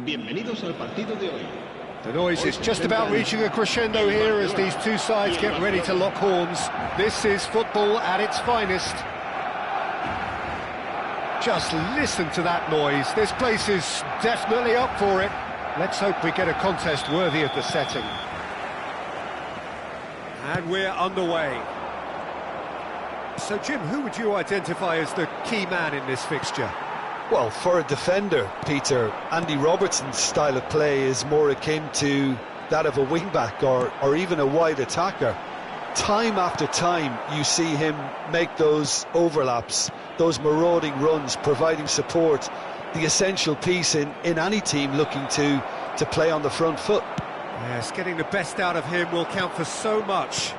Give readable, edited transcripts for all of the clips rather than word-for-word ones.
Bienvenidos al partido de hoy. The noise is just about reaching a crescendo here as these two sides get ready to lock horns. This is football at its finest. Just listen to that noise. This place is definitely up for it. Let's hope we get a contest worthy of the setting. And we're underway. So, Jim, who would you identify as the key man in this fixture? Well, for a defender, Peter, Andy Robertson's style of play is more akin to that of a wing-back or even a wide attacker. Time after time, you see him make those overlaps, those marauding runs, providing support, the essential piece in any team looking to play on the front foot. Yes, getting the best out of him will count for so much.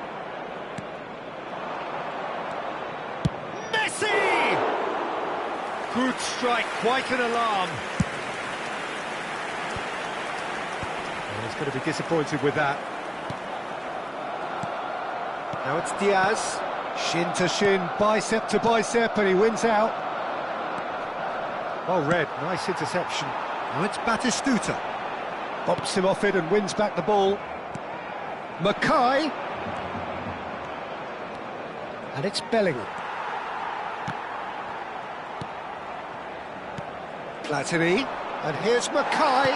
Good strike, quite an alarm. And he's going to be disappointed with that. Now it's Diaz, shin to shin, bicep to bicep, and he wins out. Well read, nice interception. Now it's Batistuta. Bumps him off it and wins back the ball. Mackay. And it's Bellingham. Platini, and here's Mackay.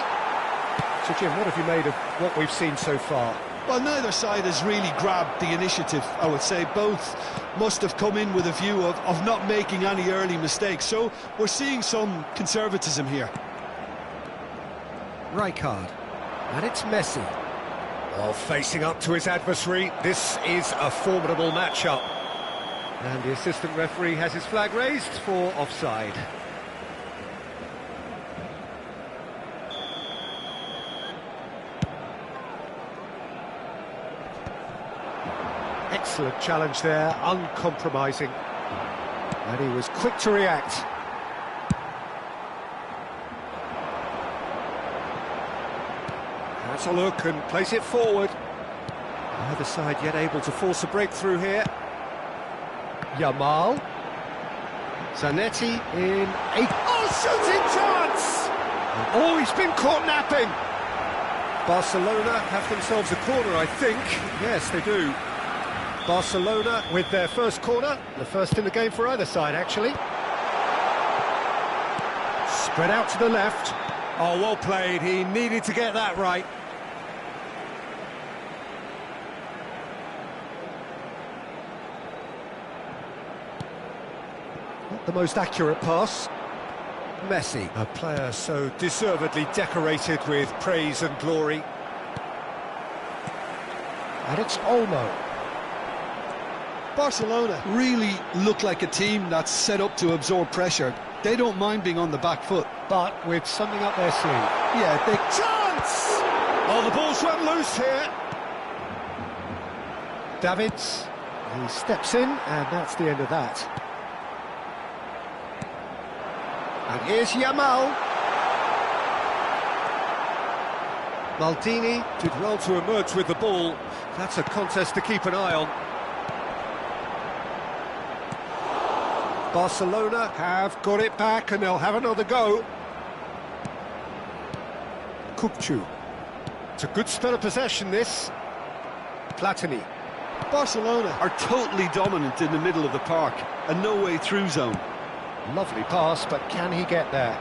So Jim, what have you made of what we've seen so far? Well, neither side has really grabbed the initiative, I would say. Both must have come in with a view of not making any early mistakes, so we're seeing some conservatism here. Rijkaard, and it's Messi. Well, facing up to his adversary, this is a formidable matchup. And the assistant referee has his flag raised for offside. Excellent challenge there, uncompromising. And he was quick to react. That's a look and place it forward. Neither side yet able to force a breakthrough here. Yamal. Zanetti in a... Oh, shooting chance! Oh, he's been caught napping. Barcelona have themselves a corner, I think. Yes, they do. Barcelona with their first corner, the first in the game for either side, actually. Spread out to the left. Oh, well played. He needed to get that right. Not the most accurate pass. Messi, a player so deservedly decorated with praise and glory. And it's Olmo. Barcelona really look like a team that's set up to absorb pressure. They don't mind being on the back foot. But with something up their sleeve. Yeah, they... Chance! Oh, the ball's run loose here. Davids, he steps in, and that's the end of that. And here's Yamal. Maldini did well to emerge with the ball. That's a contest to keep an eye on. Barcelona have got it back and they'll have another go. Kupchu. It's a good spell of possession, this. Platini. Barcelona are totally dominant in the middle of the park, a no-way through zone. Lovely pass, but can he get there?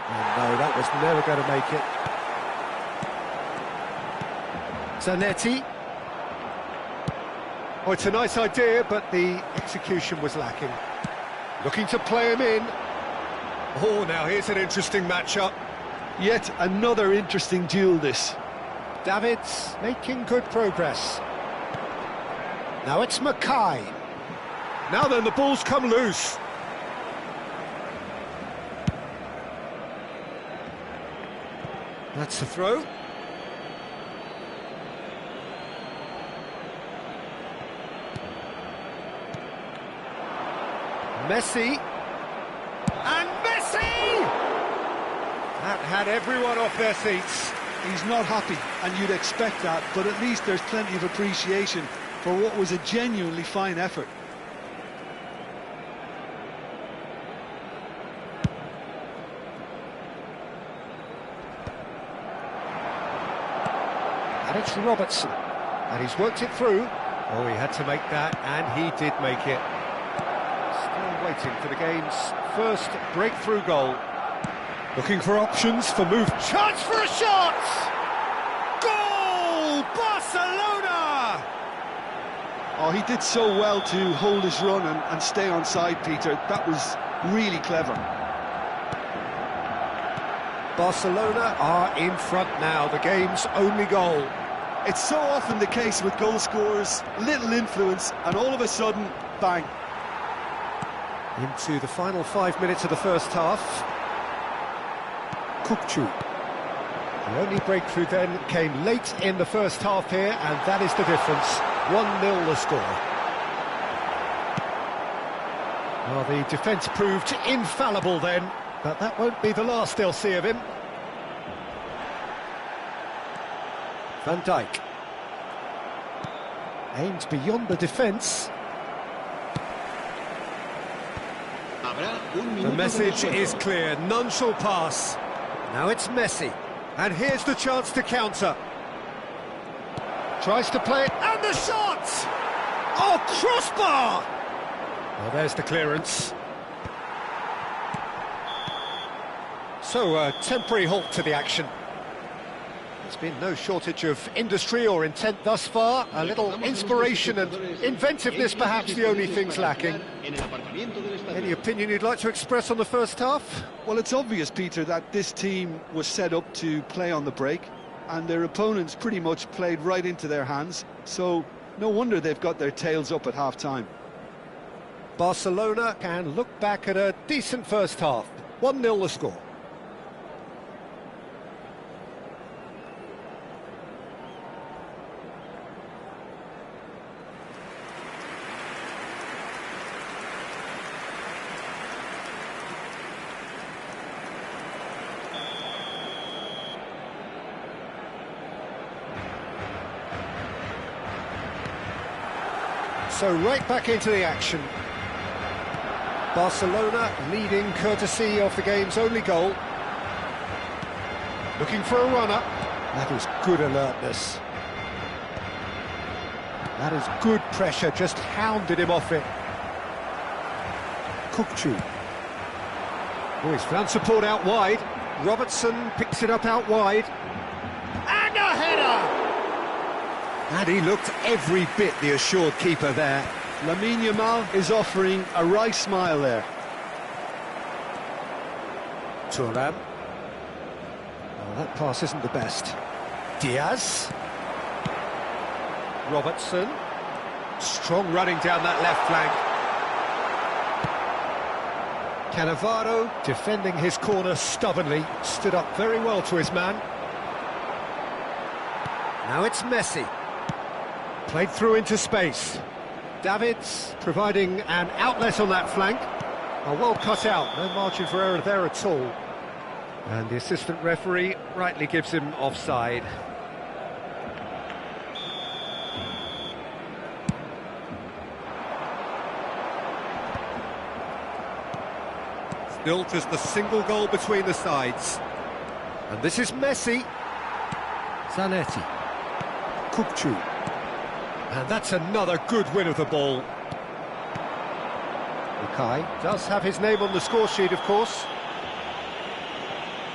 Oh, no, that was never going to make it. Zanetti. Oh, it's a nice idea, but the execution was lacking. Looking to play him in. Oh, now here's an interesting matchup. Yet another interesting duel, this. Davids making good progress. Now it's Mackay. Now then, the ball's come loose. That's the throw. Messi, and Messi! That had everyone off their seats. He's not happy, and you'd expect that, but at least there's plenty of appreciation for what was a genuinely fine effort. And it's Robertson. And he's worked it through. Oh, he had to make that, and he did make it. Still waiting for the game's first breakthrough goal. Looking for options for move. Chance for a shot! Goal! Barcelona! Oh, he did so well to hold his run and stay on side, Peter. That was really clever. Barcelona are in front now, the game's only goal. It's so often the case with goal scorers, little influence, and all of a sudden, bang. Into the final 5 minutes of the first half. Kukçu. The only breakthrough then came late in the first half here, and that is the difference. 1-0 the score. Well, the defence proved infallible then, but that won't be the last they'll see of him. Van Dijk. Aims beyond the defence. The message is clear, none shall pass. Now it's Messi, and here's the chance to counter. Tries to play it, and the shot! Oh, crossbar! Well, there's the clearance. So, a temporary halt to the action. There's been no shortage of industry or intent thus far. A little inspiration and inventiveness, perhaps the only things lacking. Any opinion you'd like to express on the first half? Well, it's obvious, Peter, that this team was set up to play on the break, and their opponents pretty much played right into their hands, so no wonder they've got their tails up at half-time. Barcelona can look back at a decent first half. 1-0 the score. So right back into the action. Barcelona leading courtesy of the game's only goal. Looking for a runner. That is good alertness. That is good pressure, just hounded him off it. Kukçu. Oh, he's found support out wide. Robertson picks it up out wide. And a header! And he looked every bit the assured keeper there. Lamine Yamal is offering a right smile there. Turan. Oh, that pass isn't the best. Diaz. Robertson. Strong running down that left flank. Cannavaro defending his corner stubbornly. Stood up very well to his man. Now it's Messi. Played through into space. Davids providing an outlet on that flank. Oh, well cut out, no margin for error there at all. And the assistant referee rightly gives him offside. Still just the single goal between the sides. And this is Messi. Zanetti. Kukçu. And that's another good win of the ball. Ukai does have his name on the score sheet, of course.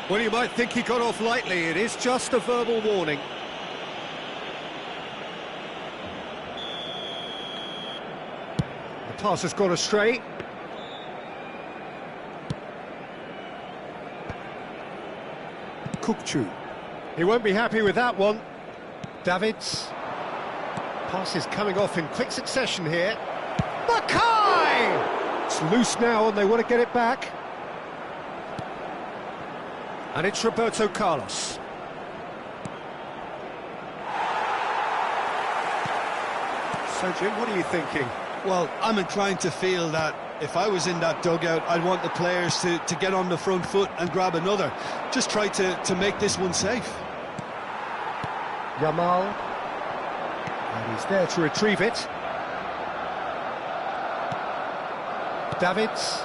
Well, you might think he got off lightly. It is just a verbal warning. The pass has gone astray. Kukçu. He won't be happy with that one. Davids. Pass is coming off in quick succession here. Mackay! It's loose now and they want to get it back. And it's Roberto Carlos. So, Jim, what are you thinking? Well, I'm inclined to feel that if I was in that dugout, I'd want the players to get on the front foot and grab another. Just try to make this one safe. Yamal. And he's there to retrieve it. Davids.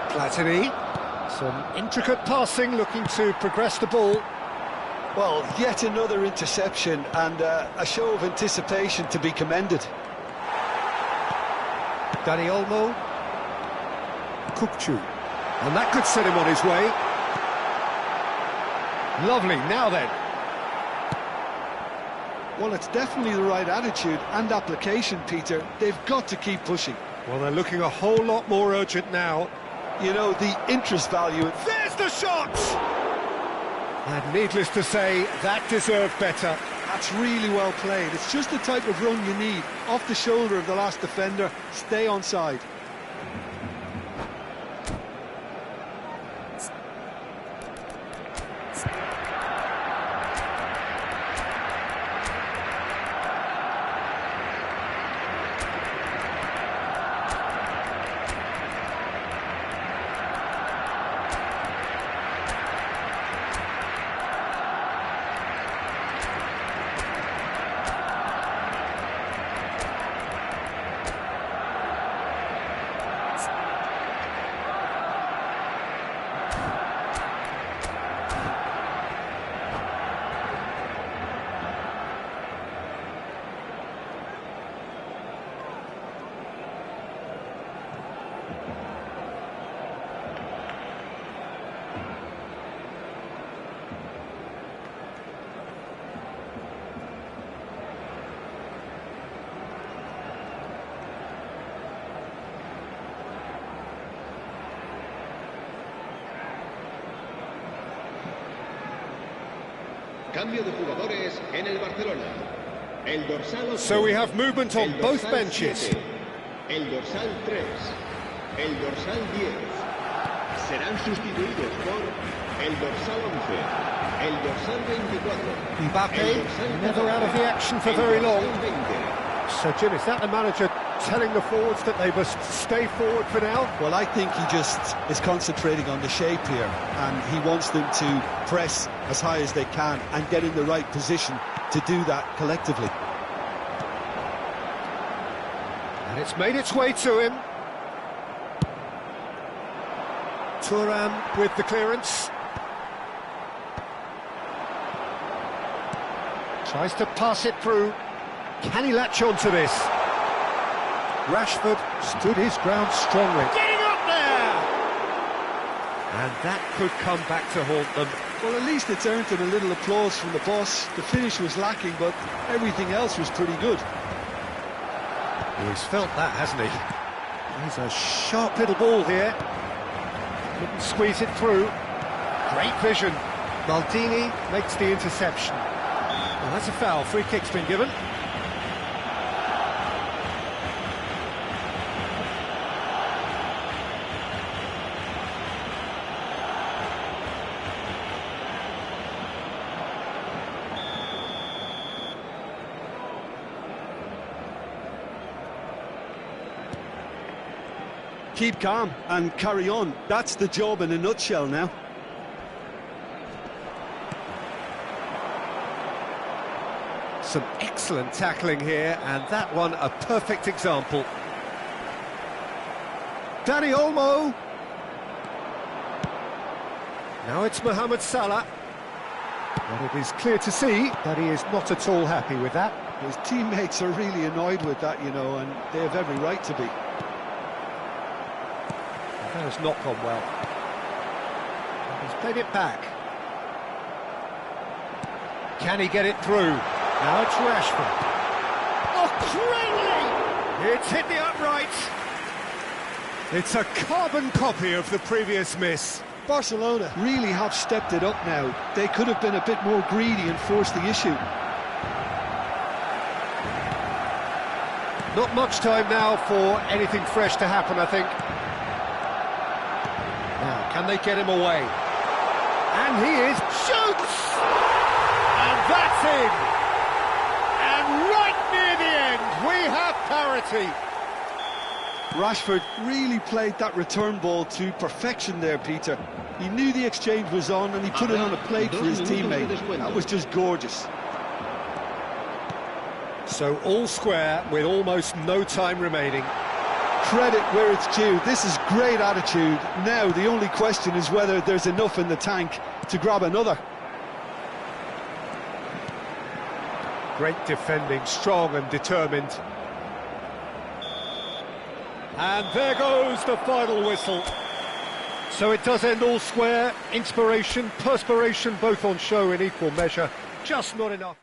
Platini. Some intricate passing, looking to progress the ball. Well, yet another interception and a show of anticipation to be commended. Dani Olmo. Kukcu. And that could set him on his way. Lovely, now then. Well, it's definitely the right attitude and application, Peter. They've got to keep pushing. Well, they're looking a whole lot more urgent now. You know, the interest value... There's the shot! And needless to say, that deserved better. That's really well played. It's just the type of run you need. Off the shoulder of the last defender, stay onside. Cambio de jugadores en el Barcelona. El dorsal 8, So we have movement on both benches. 7, el dorsal 3, el dorsal 10. Serán sustituidos por el dorsal 11, el dorsal 24. Mbappe, never out of the action for very long. So, Jim, is that the manager telling the forwards that they must stay forward for now? Well, I think he just is concentrating on the shape here, and he wants them to press as high as they can and get in the right position to do that collectively. And it's made its way to him. Thuram with the clearance. Tries to pass it through. Can he latch on to this? Rashford stood his ground strongly. Getting up there! And that could come back to haunt them. Well, at least it's earned him a little applause from the boss. The finish was lacking, but everything else was pretty good. Well, he's felt that, hasn't he? There's a sharp little ball here. Couldn't squeeze it through. Great vision. Maldini makes the interception. Well, that's a foul. Free kick's been given. Keep calm and carry on. That's the job in a nutshell now. Some excellent tackling here, and that one a perfect example. Dani Olmo. Now it's Mohamed Salah. But it is clear to see that he is not at all happy with that. His teammates are really annoyed with that, you know, and they have every right to be. That has not gone well. He's played it back. Can he get it through? Now it's Rashford. Oh, Cranley! It's hit the upright. It's a carbon copy of the previous miss. Barcelona really have stepped it up now. They could have been a bit more greedy and forced the issue. Not much time now for anything fresh to happen, I think. Now, can they get him away? And he is... shoots! And that's in! And right near the end, we have parity. Rashford really played that return ball to perfection there, Peter. He knew the exchange was on and he put it on a plate for his teammate. That was just gorgeous. So all square with almost no time remaining. Credit where it's due. This is great attitude. Now the only question is whether there's enough in the tank to grab another. Great defending, strong and determined. And there goes the final whistle. So it does end all square. Inspiration, perspiration, both on show in equal measure. Just not enough.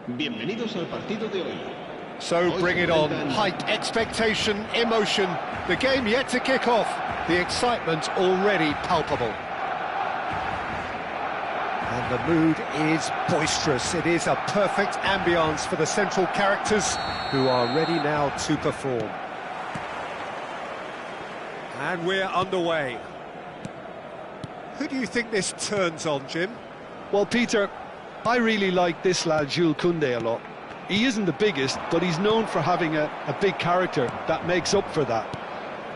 Bienvenidos al partido de hoy. So bring it on. Hype, expectation, emotion. The game yet to kick off. The excitement already palpable. And the mood is boisterous. It is a perfect ambience for the central characters who are ready now to perform. And we're underway. Who do you think this turns on, Jim? Well, Peter, I really like this lad Jules Koundé a lot. He isn't the biggest, but he's known for having a big character that makes up for that.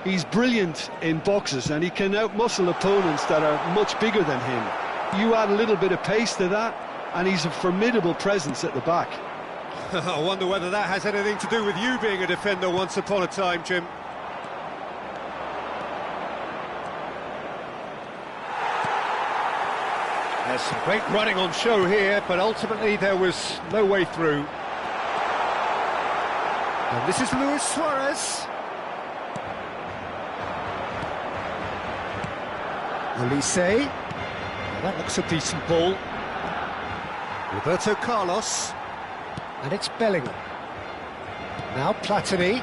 He's brilliant in boxes and he can outmuscle opponents that are much bigger than him. You add a little bit of pace to that and he's a formidable presence at the back. I wonder whether that has anything to do with you being a defender once upon a time, Jim. There's some great running on show here, but ultimately there was no way through. And this is Luis Suarez. Olise. That looks a decent ball. Roberto Carlos. And it's Bellingham. Now Platini.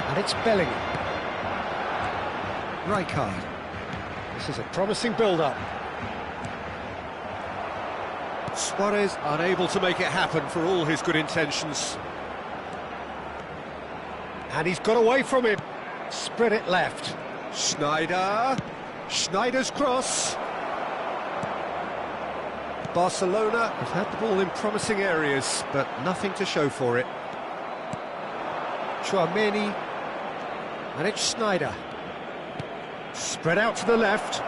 And it's Bellingham. Rijkaard. This is a promising build-up. Suarez unable to make it happen for all his good intentions. And he's got away from him. Spread it left. Schneider. Schneider's cross. Barcelona have had the ball in promising areas, but nothing to show for it. Chouameni. And it's Schneider. Spread out to the left.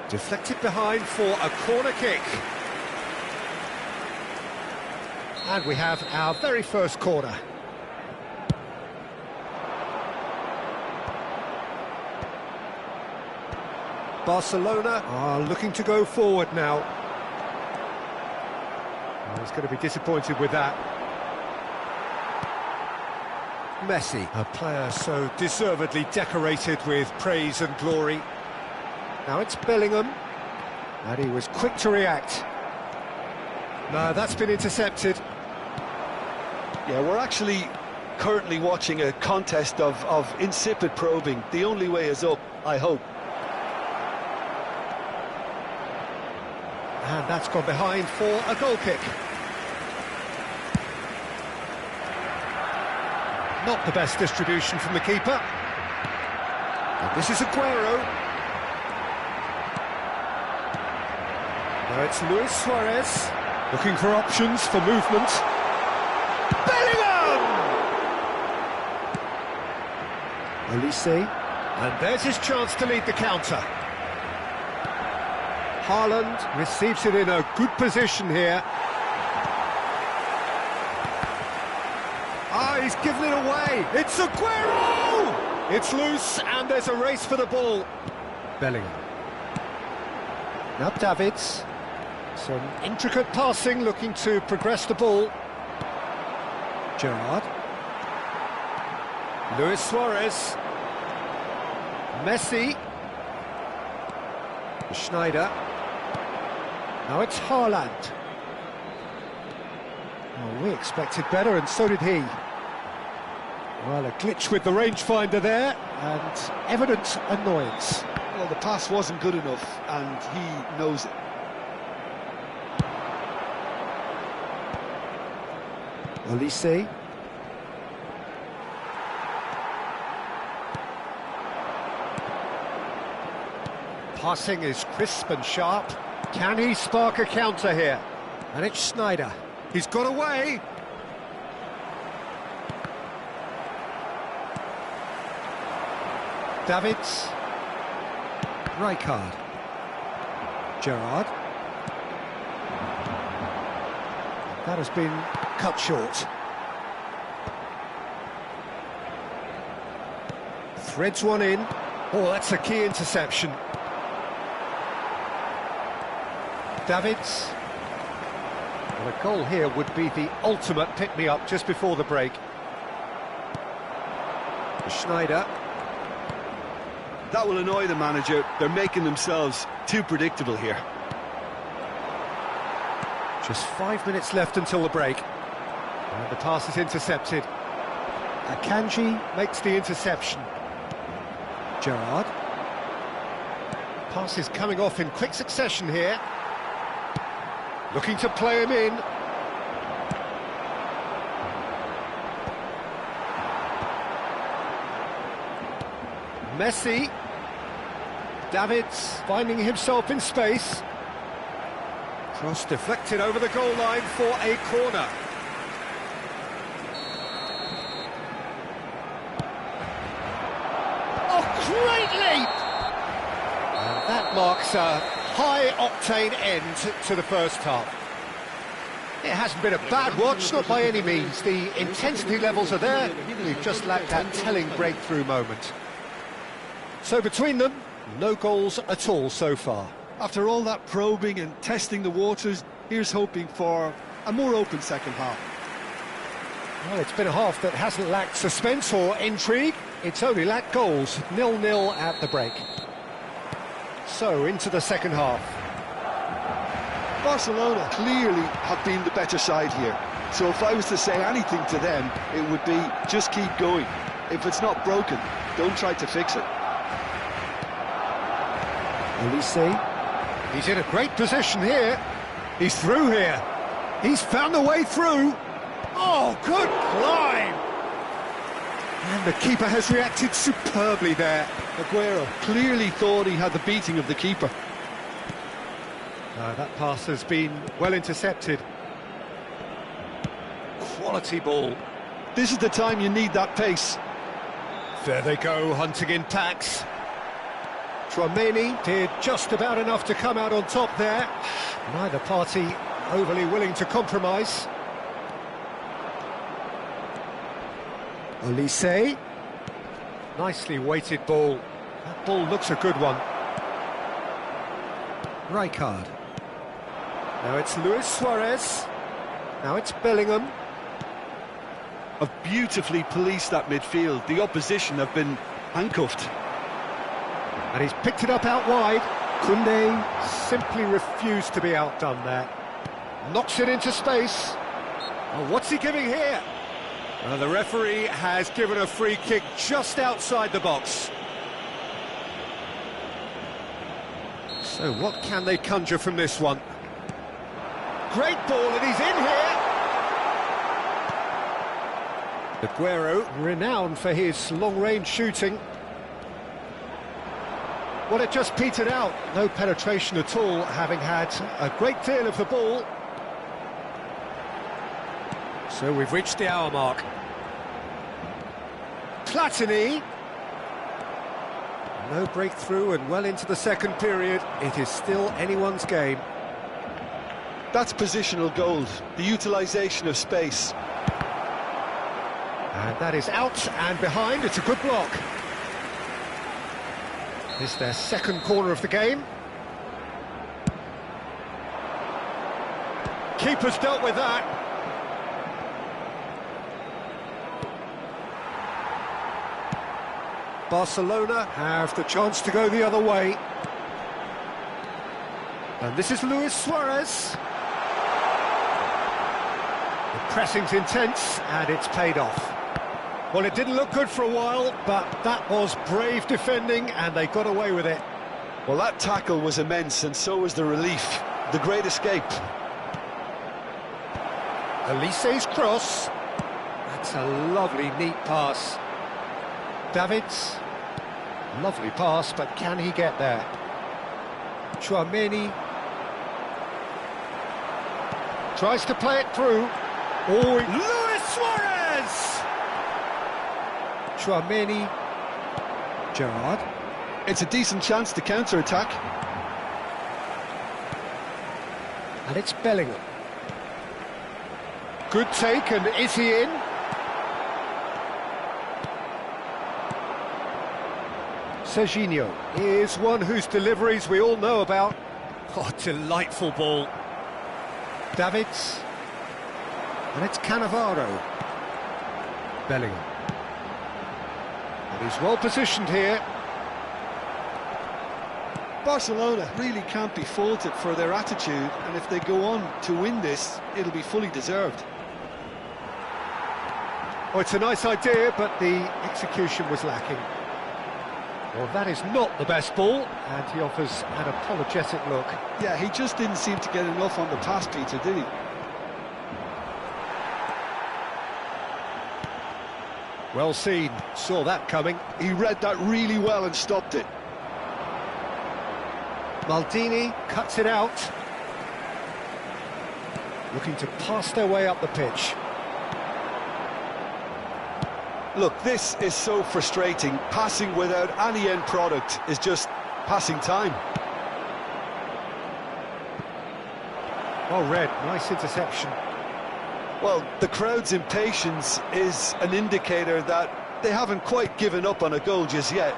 Deflected behind for a corner kick. And we have our very first corner. Barcelona are looking to go forward now. Oh, he's going to be disappointed with that. Messi, a player so deservedly decorated with praise and glory. Now it's Bellingham, and he was quick to react. No, that's been intercepted. Yeah, we're actually currently watching a contest of insipid probing. The only way is up, I hope. And that's gone behind for a goal kick. Not the best distribution from the keeper. And this is Aguero. Now it's Luis Suarez, looking for options for movement. Bellingham! Olise. And there's his chance to lead the counter. Haaland receives it in a good position here. Ah, he's given it away. It's Aguero! It's loose, and there's a race for the ball. Bellingham. Now Davids. Some intricate passing, looking to progress the ball. Gerrard. Luis Suarez. Messi. Schneider. Now it's Haaland. Oh, we expected better, and so did he. Well, a glitch with the rangefinder there, and evident annoyance. Well, the pass wasn't good enough, and he knows it. Olise. Passing is crisp and sharp. Can he spark a counter here? And it's Schneider. He's got away. Davids. Rijkaard. Gerrard. That has been cut short. Threads one in. Oh, that's a key interception. Davids. Well, a goal here would be the ultimate pick-me-up just before the break. Schneider. That will annoy the manager. They're making themselves too predictable here. Just 5 minutes left until the break. And the pass is intercepted. Akanji makes the interception. Gerrard. Pass is coming off in quick succession here. Looking to play him in. Messi. Davids finding himself in space. Cross deflected over the goal line for a corner. Oh, great leap! And that marks a high-octane end to the first half. It hasn't been a bad watch, not by any means. The intensity levels are there. We've just lacked that telling breakthrough moment. So between them, no goals at all so far. After all that probing and testing the waters, here's hoping for a more open second half. Well, it's been a half that hasn't lacked suspense or intrigue. It's only lacked goals. 0-0 at the break. So, into the second half. Barcelona clearly have been the better side here. So if I was to say anything to them, it would be just keep going. If it's not broken, don't try to fix it. Olise. He's in a great position here. He's through here. He's found the way through. Oh, good climb! And the keeper has reacted superbly there. Aguero clearly thought he had the beating of the keeper. That pass has been well intercepted. Quality ball. This is the time you need that pace. There they go, hunting in packs. Tchouaméni did just about enough to come out on top there. Neither party overly willing to compromise. Olise. Nicely weighted ball. That ball looks a good one. Rijkaard. Now it's Luis Suarez. Now it's Bellingham. Have beautifully policed that midfield. The opposition have been handcuffed. And he's picked it up out wide. Koundé simply refused to be outdone there. Knocks it into space. Oh, what's he giving here? The referee has given a free kick just outside the box. So what can they conjure from this one? Great ball, and he's in here! Aguero, renowned for his long-range shooting. Well, it just petered out. No penetration at all, having had a great deal of the ball. So we've reached the hour mark. Platini. No breakthrough and well into the second period. It is still anyone's game. That's positional gold, the utilisation of space. And that is out and behind. It's a good block. It's their second corner of the game. Keeper's dealt with that. Barcelona have the chance to go the other way. And this is Luis Suarez. The pressing's intense, and it's paid off. Well, it didn't look good for a while, but that was brave defending, and they got away with it. Well, that tackle was immense, and so was the relief. The great escape. Olise's cross. That's a lovely, neat pass. Davids. Lovely pass, but can he get there? Tchouaméni. Tries to play it through. Oh, Luis Suarez! Tchouaméni. Gerrard. It's a decent chance to counter-attack. And it's Bellingham. Good take, and is he in? Serginho is one whose deliveries we all know about. Oh, delightful ball. Davids. And it's Cannavaro. Bellingham. And he's well positioned here. Barcelona really can't be faulted for their attitude, and if they go on to win this, it'll be fully deserved. Oh, it's a nice idea, but the execution was lacking. Well, that is not the best ball, and he offers an apologetic look. Yeah, he just didn't seem to get enough on the pass, Peter, did he? Well seen, saw that coming. He read that really well and stopped it. Maldini cuts it out. Looking to pass their way up the pitch. Look, this is so frustrating. Passing without any end product is just passing time. Well read, nice interception. Well, the crowd's impatience is an indicator that they haven't quite given up on a goal just yet.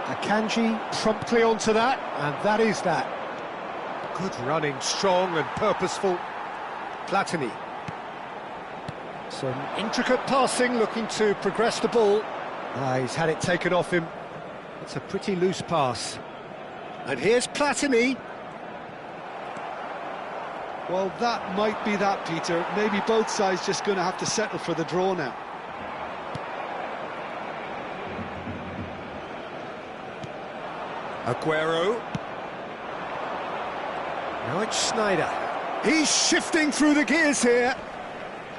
Akanji promptly onto that, and that is that. Good running, strong and purposeful. Platini. Some intricate passing, looking to progress the ball. He's had it taken off him. It's a pretty loose pass. And here's Platini. Well, that might be that, Peter. Maybe both sides just going to have to settle for the draw now. Aguero. Now it's Snyder. He's shifting through the gears here.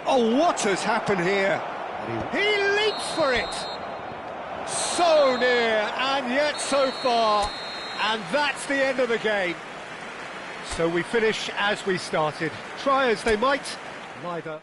Oh, what has happened here? He leaps for it. So near, and yet so far. And that's the end of the game. So we finish as we started. Try as they might, neither...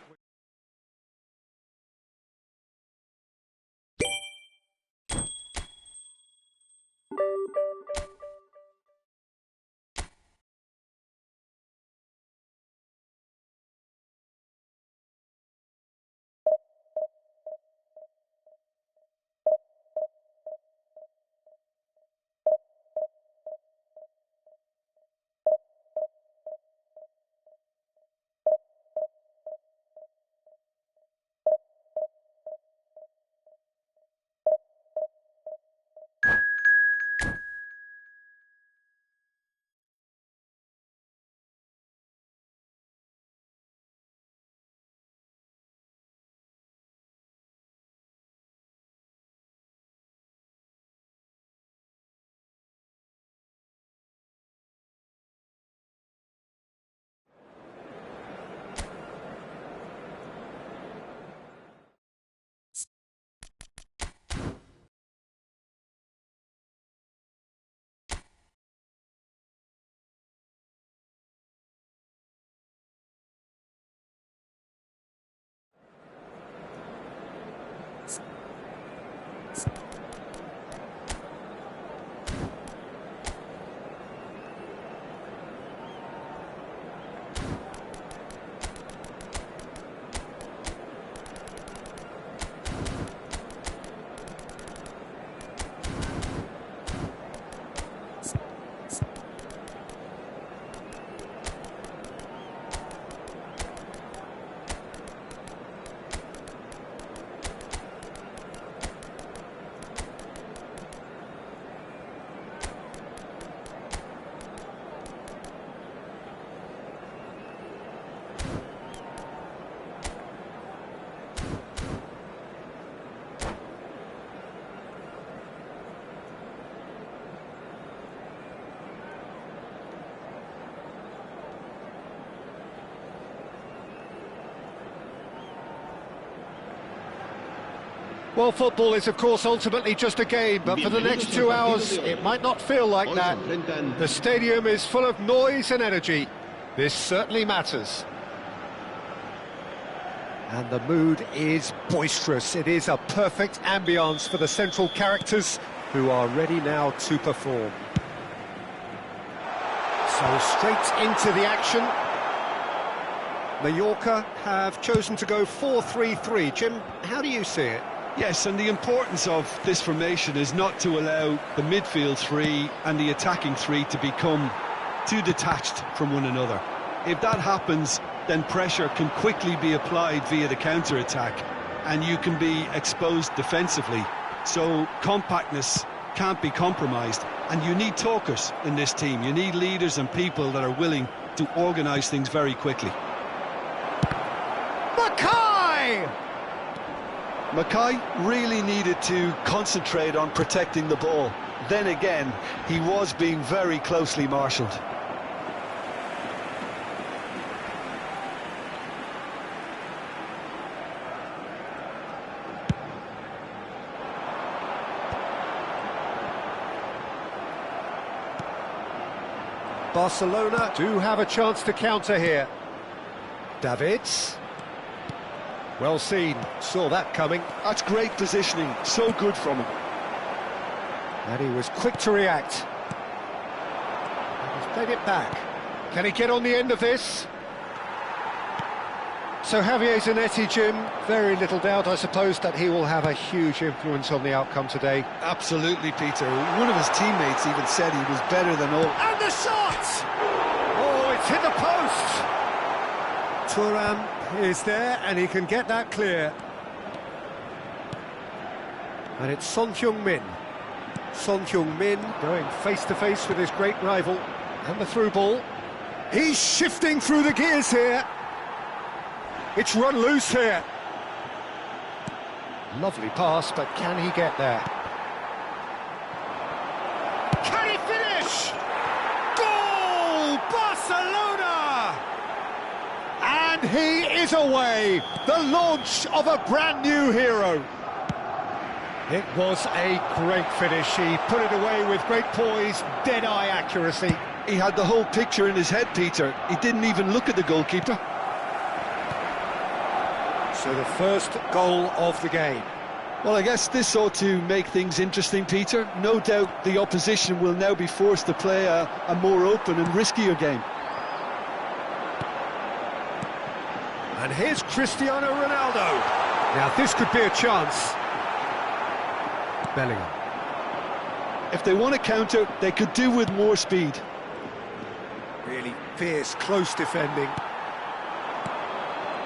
Well, football is, of course, ultimately just a game, but for the next 2 hours, it might not feel like that. The stadium is full of noise and energy. This certainly matters. And the mood is boisterous. It is a perfect ambience for the central characters, who are ready now to perform. So straight into the action. Mallorca have chosen to go 4-3-3. Jim, how do you see it? Yes, and the importance of this formation is not to allow the midfield three and the attacking three to become too detached from one another. If that happens, then pressure can quickly be applied via the counter-attack, and you can be exposed defensively. So compactness can't be compromised. And you need talkers in this team. You need leaders and people that are willing to organise things very quickly. Mackay really needed to concentrate on protecting the ball. Then again, he was being very closely marshalled. Barcelona do have a chance to counter here. Davids. Well seen, saw that coming. That's great positioning, so good from him. And he was quick to react. And he's played it back. Can he get on the end of this? So Javier Zanetti, Jim, very little doubt, I suppose, that he will have a huge influence on the outcome today. Absolutely, Peter. One of his teammates even said he was better than all. And the shot! Oh, it's hit the post! Thuram is there, and he can get that clear. And it's Son Heung-min. Son Heung-min going face-to-face with his great rival. And the through ball. He's shifting through the gears here. It's run loose here. Lovely pass, but can he get there? Can he finish? Goal! Barcelona! And he is away. The launch of a brand new hero. It was a great finish. He put it away with great poise, dead-eye accuracy. He had the whole picture in his head, Peter. He didn't even look at the goalkeeper. So the first goal of the game. Well, I guess this ought to make things interesting, Peter. No doubt the opposition will now be forced to play a more open and riskier game. And here's Cristiano Ronaldo. Now this could be a chance. Bellingham. If they want to counter, they could do with more speed. Really fierce, close defending.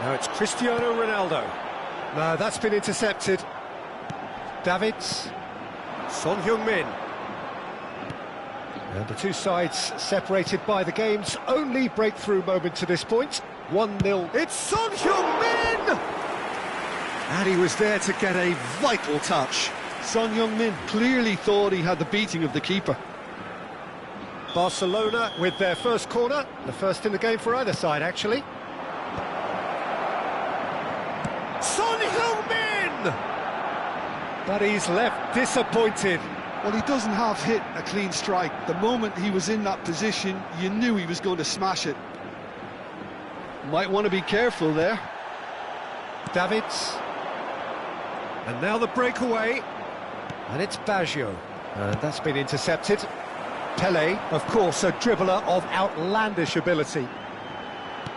Now it's Cristiano Ronaldo. No, that's been intercepted. Davids. Son Heung-min. And the two sides separated by the game's only breakthrough moment to this point. 1-0. It's Son Heung-min! And he was there to get a vital touch. Son Heung-min clearly thought he had the beating of the keeper. Barcelona with their first corner. The first in the game for either side, actually. Son Heung-min! But he's left disappointed. Well, he doesn't have hit a clean strike. The moment he was in that position, you knew he was going to smash it. Might want to be careful there. Davids. And now the breakaway. And it's Baggio. And that's been intercepted. Pelé, of course, a dribbler of outlandish ability.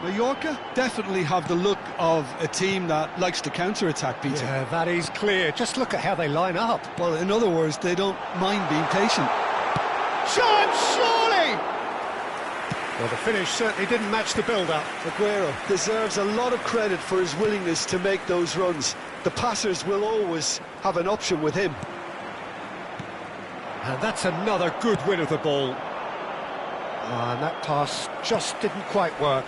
Mallorca definitely have the look of a team that likes to counter-attack, Peter. Yeah, that is clear. Just look at how they line up. Well, in other words, they don't mind being patient. Chance, surely! Well, the finish certainly didn't match the build-up. Aguero deserves a lot of credit for his willingness to make those runs. The passers will always have an option with him. And that's another good win of the ball. And that pass just didn't quite work.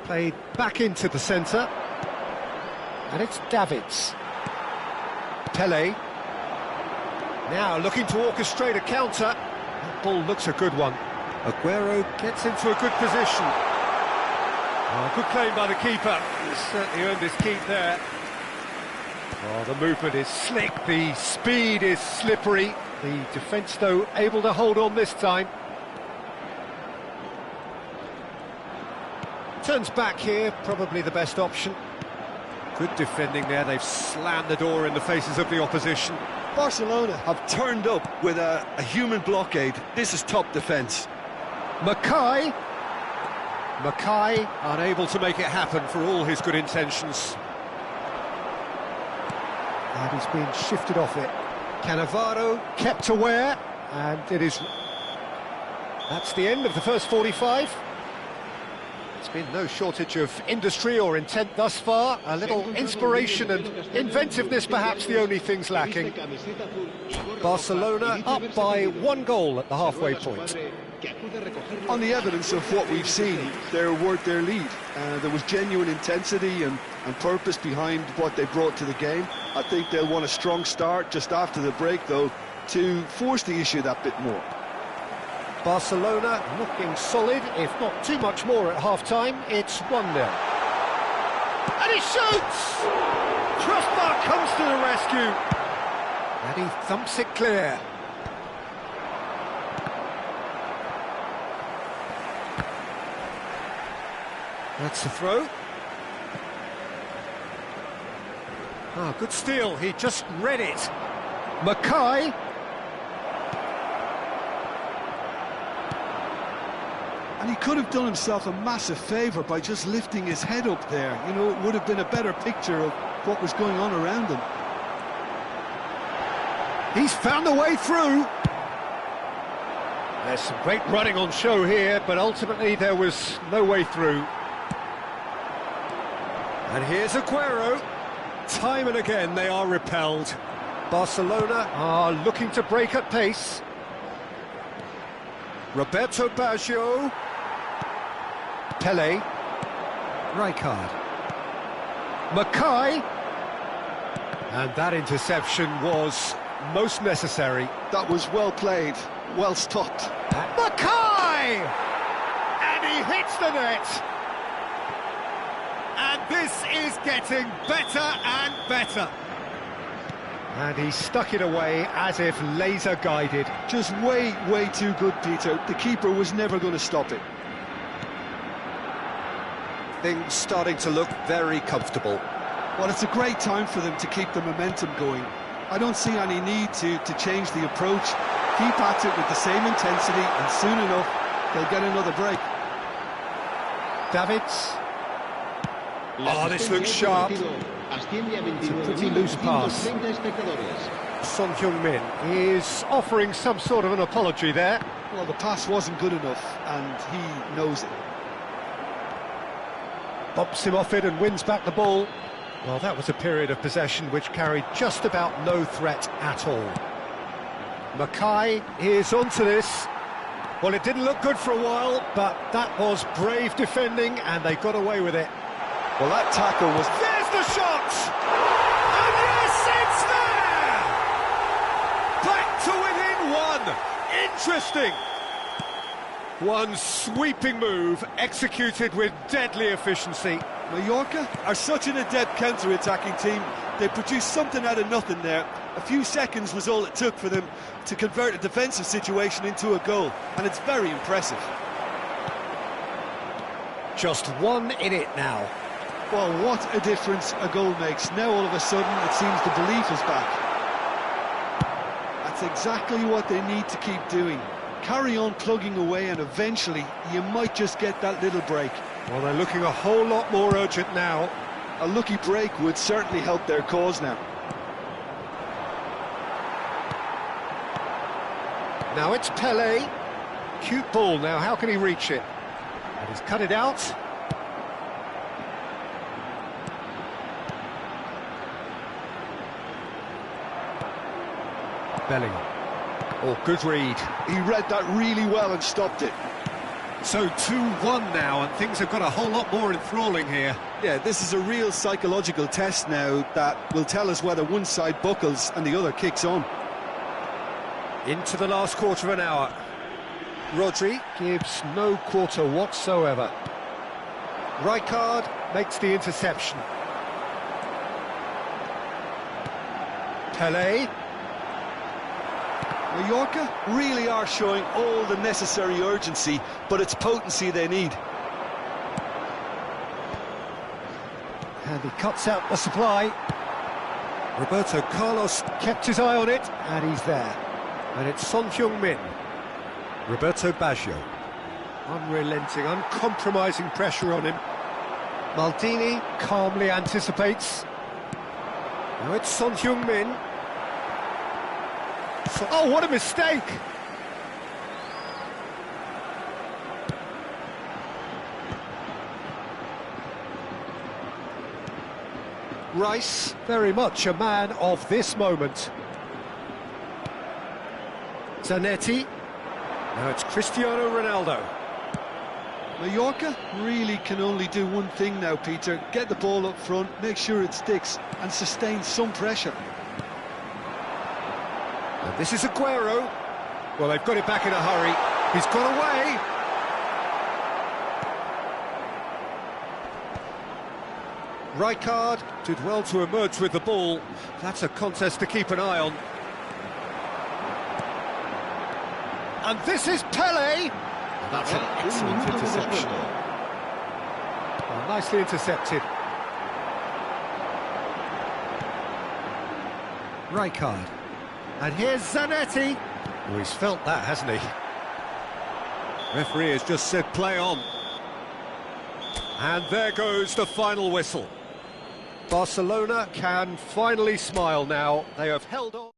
Played back into the centre. And it's Davids. Pelé. Now looking to orchestrate a counter. That ball looks a good one. Aguero gets into a good position. Oh, good claim by the keeper. He's certainly earned his keep there. Oh, the movement is slick, the speed is slippery. The defence, though, able to hold on this time. Turns back here, probably the best option. Good defending there, they've slammed the door in the faces of the opposition. Barcelona have turned up with a human blockade. This is top defence. Mackay unable to make it happen for all his good intentions. And he's been shifted off it. Cannavaro kept aware, and it is... That's the end of the first 45. It's been no shortage of industry or intent thus far. A little inspiration and inventiveness perhaps the only things lacking. Barcelona up by 1 goal at the halfway point. On the evidence of what we've seen, they're worth their lead. There was genuine intensity and purpose behind what they brought to the game. I think they'll want a strong start just after the break, though, to force the issue that bit more. Barcelona looking solid, if not too much more at half-time. It's 1-0. And he shoots! Crossbar comes to the rescue. And he thumps it clear. That's the throw. Ah, good steal, he just read it. Mackay. And he could have done himself a massive favour by just lifting his head up there. You know, it would have been a better picture of what was going on around him. He's found a way through. There's some great running on show here, but ultimately there was no way through. And here's Aguero. Time and again they are repelled. Barcelona are looking to break at pace. Roberto Baggio. Pele. Rijkaard. Mackay. And that interception was most necessary. That was well played, well stopped. Mackay! And he hits the net. And this is getting better and better. And he stuck it away as if laser guided. Just way too good, Peter. The keeper was never going to stop it. Things starting to look very comfortable. Well, it's a great time for them to keep the momentum going. I don't see any need to change the approach. Keep at it with the same intensity, and soon enough, they'll get another break. Davids. Oh, this looks sharp. It's a pretty loose pass. Son Heung-min is offering some sort of an apology there. Well, the pass wasn't good enough, and he knows it. Bumps him off it and wins back the ball. Well, that was a period of possession which carried just about no threat at all. Mackay is onto this. Well, it didn't look good for a while, but that was brave defending, and they got away with it. Well, that tackle was... There's the shot! And yes, it's there! Back to within one! Interesting! One sweeping move, executed with deadly efficiency. Mallorca are such an adept counter-attacking team. They produced something out of nothing there. A few seconds was all it took for them to convert a defensive situation into a goal, and it's very impressive. Just one in it now. Well, what a difference a goal makes. Now all of a sudden it seems the belief is back. That's exactly what they need to keep doing. Carry on plugging away, and eventually you might just get that little break. Well, they're looking a whole lot more urgent now. A lucky break would certainly help their cause now. Now it's Pele. Cute ball now, how can he reach it? And he's cut it out. Bellingham. Oh, good read. He read that really well and stopped it. So 2-1 now, and things have got a whole lot more enthralling here. Yeah, this is a real psychological test now that will tell us whether one side buckles and the other kicks on. Into the last quarter of an hour. Rodri gives no quarter whatsoever. Rijkaard makes the interception. Pele. Mallorca really are showing all the necessary urgency, but it's potency they need. And he cuts out the supply. Roberto Carlos kept his eye on it, and he's there. And it's Son Heung-min. Roberto Baggio. Unrelenting, uncompromising pressure on him. Maldini calmly anticipates. Now it's Son Heung-min. Oh, what a mistake! Rice, very much a man of this moment. Zanetti. Now it's Cristiano Ronaldo. Mallorca really can only do one thing now, Peter. Get the ball up front, make sure it sticks, and sustain some pressure. And this is Aguero. Well, they've got it back in a hurry. He's gone away. Rijkaard did well to emerge with the ball. That's a contest to keep an eye on. And this is Pele. That's an excellent interception. Well, nicely intercepted. Rijkaard. And here's Zanetti. Oh, he's felt that, hasn't he? Referee has just said play on. And there goes the final whistle. Barcelona can finally smile now. They have held on.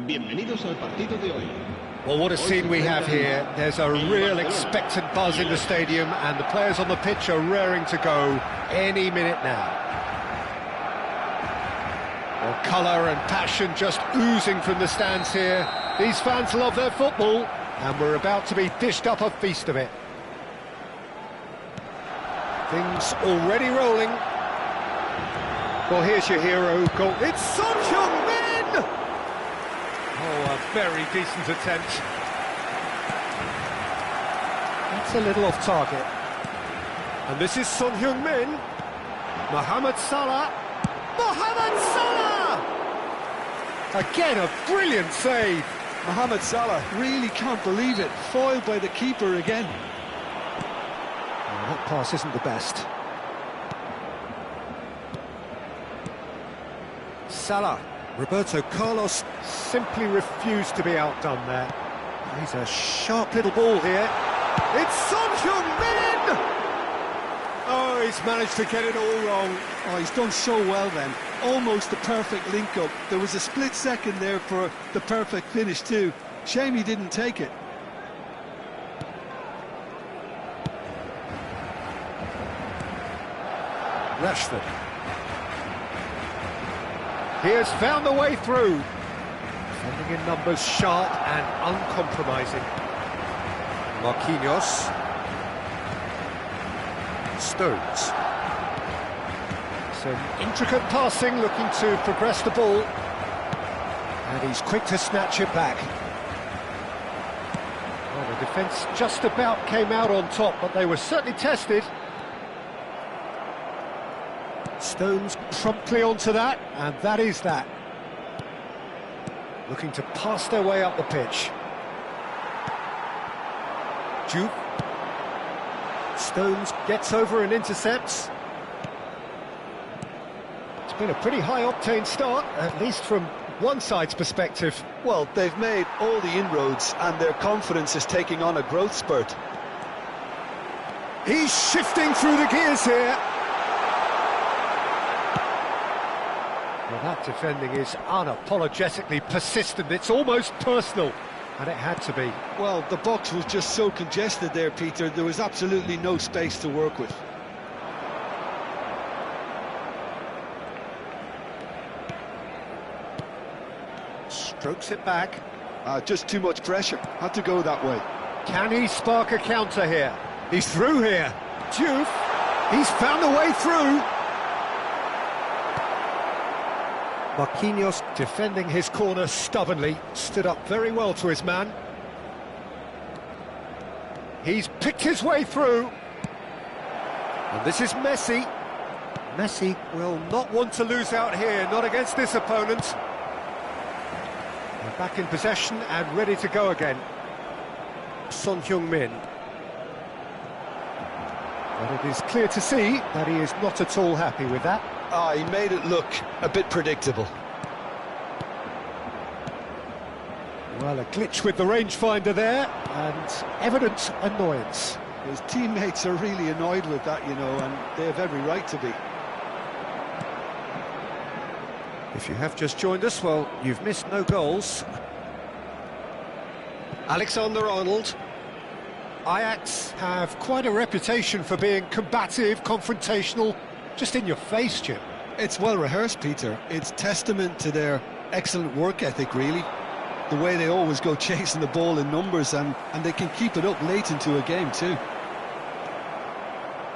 Bienvenidos al partido de hoy. Well, what a scene we have here. There's a real expectant buzz in the stadium, and the players on the pitch are raring to go any minute now. Well, colour and passion just oozing from the stands here. These fans love their football, and we're about to be dished up a feast of it. Things already rolling. Well, here's your hero goal. It's Son Heung-min! Oh, a very decent attempt. That's a little off target. And this is Son Heung-min. Mohamed Salah. Mohamed Salah! Again, a brilliant save. Mohamed Salah really can't believe it. Foiled by the keeper again. Oh, that pass isn't the best. Salah. Roberto Carlos simply refused to be outdone there. He's a sharp little ball here. It's Son Heung-min! Oh, he's managed to get it all wrong. Oh, he's done so well then. Almost the perfect link-up. There was a split second there for the perfect finish too. Shame he didn't take it. Rashford. He has found the way through. Defending in numbers, sharp and uncompromising. Marquinhos. Stones. Some intricate passing, looking to progress the ball. And he's quick to snatch it back. Well, the defence just about came out on top, but they were certainly tested. Stones promptly onto that, and that is that. Looking to pass their way up the pitch. Juve. Stones gets over and intercepts. It's been a pretty high-octane start, at least from one side's perspective. Well, they've made all the inroads and their confidence is taking on a growth spurt. He's shifting through the gears here. Well, that defending is unapologetically persistent. It's almost personal, and it had to be. Well, the box was just so congested there, Peter. There was absolutely no space to work with. Strokes it back. Just too much pressure. Had to go that way. Can he spark a counter here? He's through here. Juve. He's found a way through. Marquinhos defending his corner stubbornly, stood up very well to his man. He's picked his way through. And this is Messi. Messi will not want to lose out here, not against this opponent. They're back in possession and ready to go again. Son Heung-min. But it is clear to see that he is not at all happy with that. He made it look a bit predictable. Well, a glitch with the rangefinder there, and evident annoyance. His teammates are really annoyed with that, you know, and they have every right to be. If you have just joined us, well, you've missed no goals. Alexander-Arnold. Ajax have quite a reputation for being combative, confrontational, just in your face, Jim. It's well rehearsed, Peter. It's testament to their excellent work ethic, really. The way they always go chasing the ball in numbers, and they can keep it up late into a game too.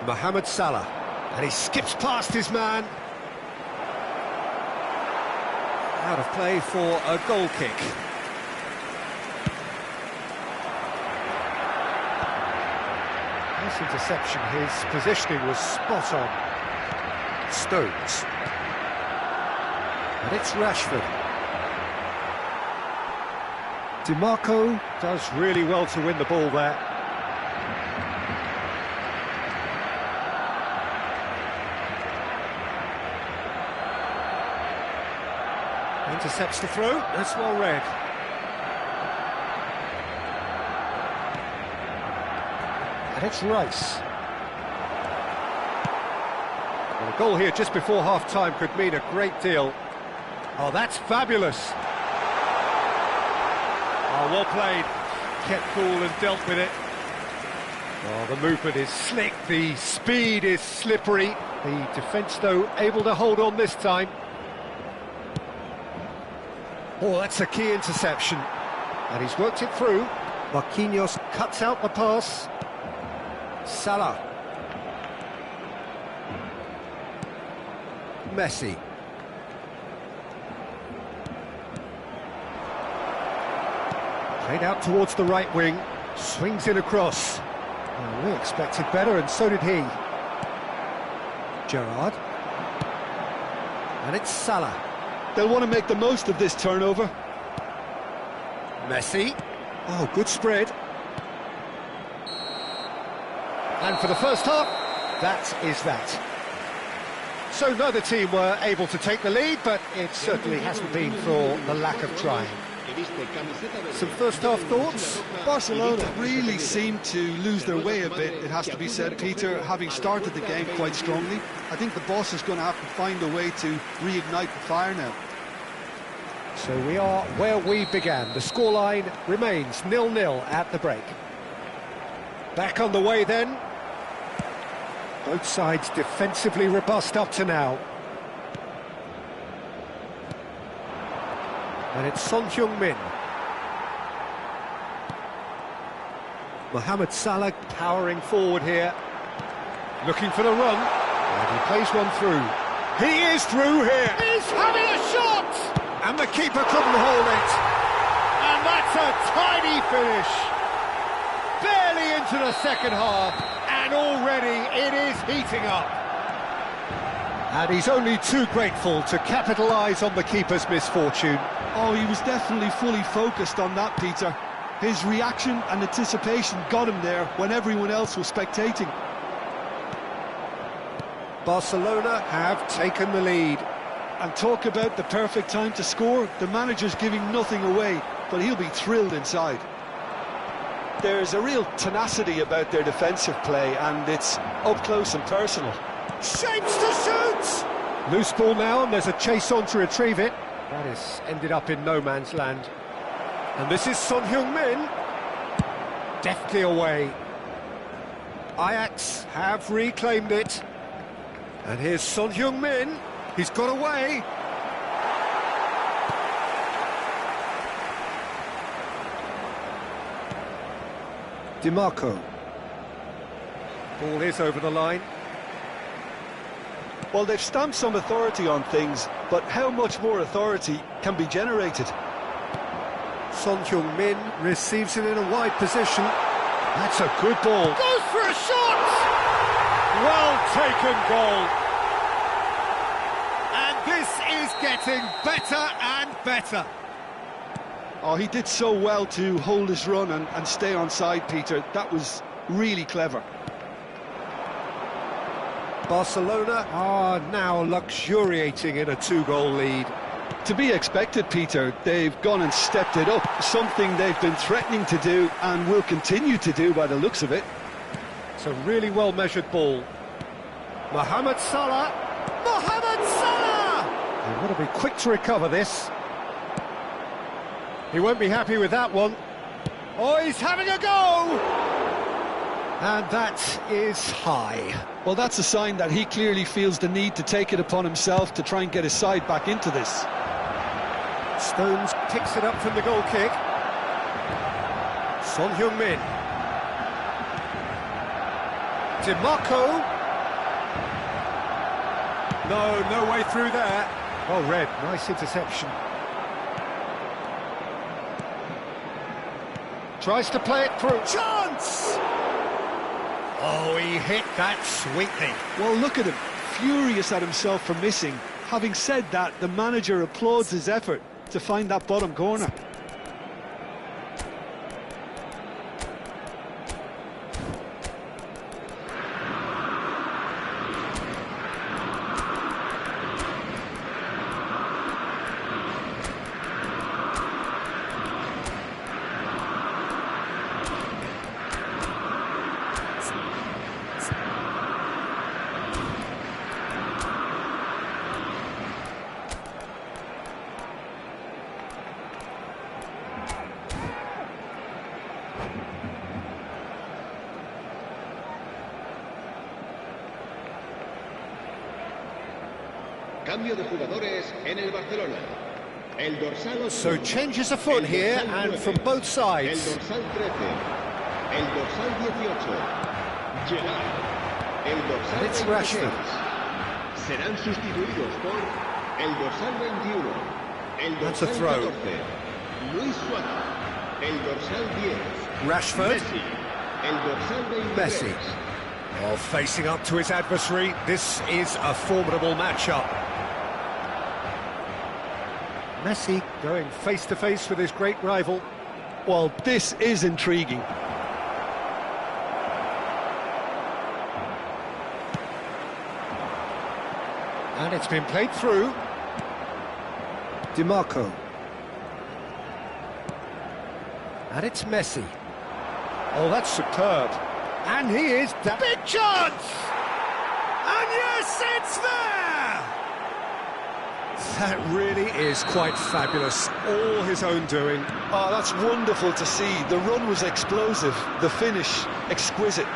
Mohamed Salah, and he skips past his man. Out of play for a goal kick. Nice interception, his positioning was spot on. Stones. And it's Rashford. DiMarco does really well to win the ball there. Intercepts the throw, that's well read. And it's Rice. Well, a goal here just before half-time could mean a great deal. Oh, that's fabulous. Oh, well played. Kept cool and dealt with it. Oh, the movement is slick, the speed is slippery. The defence, though, able to hold on this time. Oh, that's a key interception. And he's worked it through. Marquinhos cuts out the pass. Salah. Messi. Played out towards the right wing, swings in across. Well, we expected better, and so did he. Gerrard. And it's Salah. They'll want to make the most of this turnover. Messi. Oh, good spread. And for the first half, that is that. So neither team were able to take the lead, but it certainly hasn't been for the lack of trying. Some first-half thoughts? Barcelona really seemed to lose their way a bit, it has to be said, Peter, having started the game quite strongly. I think the boss is going to have to find a way to reignite the fire now. So we are where we began. The scoreline remains 0-0 at the break. Back on the way then. Both sides defensively robust up to now. And it's Son Heung-min. Mohamed Salah powering forward here. Looking for the run. And he plays one through. He is through here. He's having a shot! And the keeper couldn't hold it. And that's a tiny finish. Barely into the second half. And already it is heating up. And he's only too grateful to capitalise on the keeper's misfortune. Oh, he was definitely fully focused on that, Peter. His reaction and anticipation got him there when everyone else was spectating. Barcelona have taken the lead. And talk about the perfect time to score. The manager's giving nothing away, but he'll be thrilled inside. There's a real tenacity about their defensive play, and it's up close and personal. Shapes to shoot! Loose ball now, and there's a chase on to retrieve it. That has ended up in no man's land. And this is Son Heung-min. Deftly away. Ajax have reclaimed it. And here's Son Heung-min. He's got away. DiMarco. Ball is over the line. Well, they've stamped some authority on things, but how much more authority can be generated? Son Heung-min receives it in a wide position. That's a good ball. Goes for a shot! Well taken goal. And this is getting better and better. Oh, he did so well to hold his run and stay on side, Peter. That was really clever. Barcelona are now luxuriating in a 2-goal lead. To be expected, Peter. They've gone and stepped it up, something they've been threatening to do and will continue to do by the looks of it. It's a really well-measured ball. Mohamed Salah! Mohamed Salah! They want to be quick to recover this. He won't be happy with that one. Oh, he's having a go! And that is high. Well, that's a sign that he clearly feels the need to take it upon himself to try and get his side back into this. Stones picks it up from the goal kick. Son Heung-min. DiMarco. No way through there. Oh, Red, nice interception. Tries to play it through. Chance! Oh, he hit that sweetly. Well, look at him, furious at himself for missing. Having said that, the manager applauds his effort to find that bottom corner. Cambio de jugadores en el Barcelona. El dorsal 8. So changes afoot here and from both El sides. dorsal 13. El dorsal 18. Jalan. El dorsal And it's 26. Rashford. serán sustituidos por el dorsal 21, el That's a dorsal throw. 14, Luis Suárez, el dorsal 10, Rashford. Messi, el dorsal 23. Messi. Oh, facing up to his adversary. This is a formidable matchup. Messi going face-to-face with his great rival. Well, this is intriguing. And it's been played through. DiMarco. And it's Messi. Oh, that's superb. And he is... Big chance! And yes, it's there! That really is quite fabulous. All his own doing. Oh, that's wonderful to see. The run was explosive, the finish exquisite.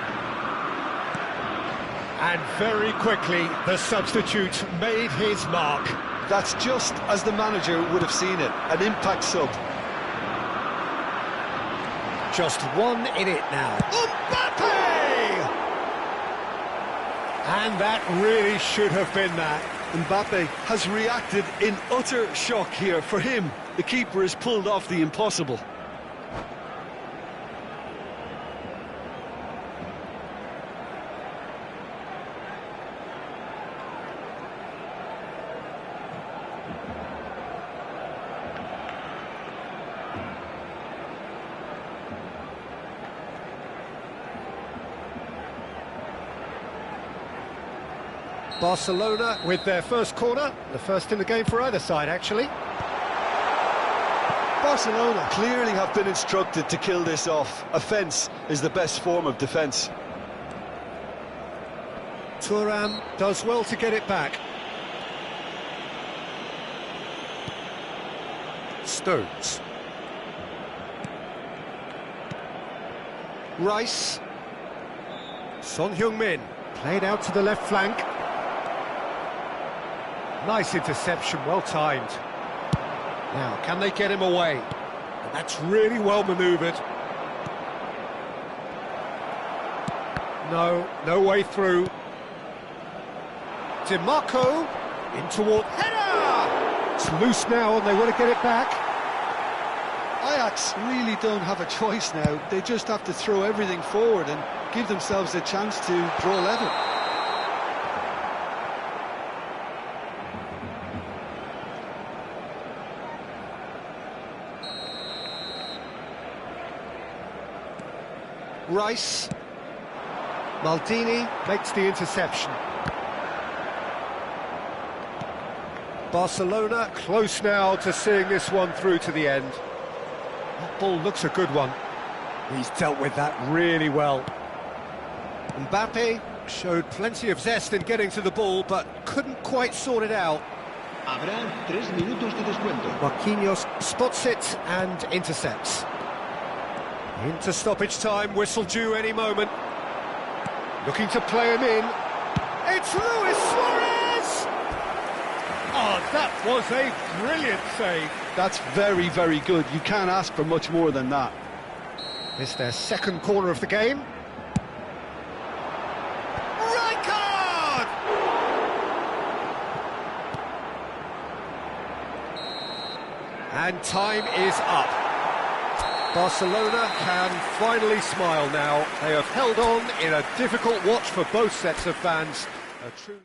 And very quickly, the substitute made his mark. That's just as the manager would have seen it, an impact sub. Just one in it now. Mbappe! And that really should have been that. Mbappe has reacted in utter shock here. For him, the keeper has pulled off the impossible. Barcelona with their first corner, the first in the game for either side, actually. Barcelona clearly have been instructed to kill this off. Offence is the best form of defence. Thuram does well to get it back. Stones. Rice. Son Heung-min played out to the left flank. Nice interception, well timed. Now, can they get him away? And that's really well manoeuvred. No way through. DiMarco in toward header! It's loose now and they want to get it back. Ajax really don't have a choice now. They just have to throw everything forward and give themselves a chance to draw level. Rice. Maldini makes the interception. Barcelona close now to seeing this one through to the end. That ball looks a good one. He's dealt with that really well. Mbappe showed plenty of zest in getting to the ball, but couldn't quite sort it out. Habrá 3 minutos de descuento. Marquinhos spots it and intercepts. Into stoppage time, whistle due any moment. Looking to play him in. It's Luis Suarez! Oh, that was a brilliant save. That's very, very good. You can't ask for much more than that. It's their second corner of the game. Right card! And time is up. Barcelona can finally smile now. They have held on in a difficult watch for both sets of fans. A true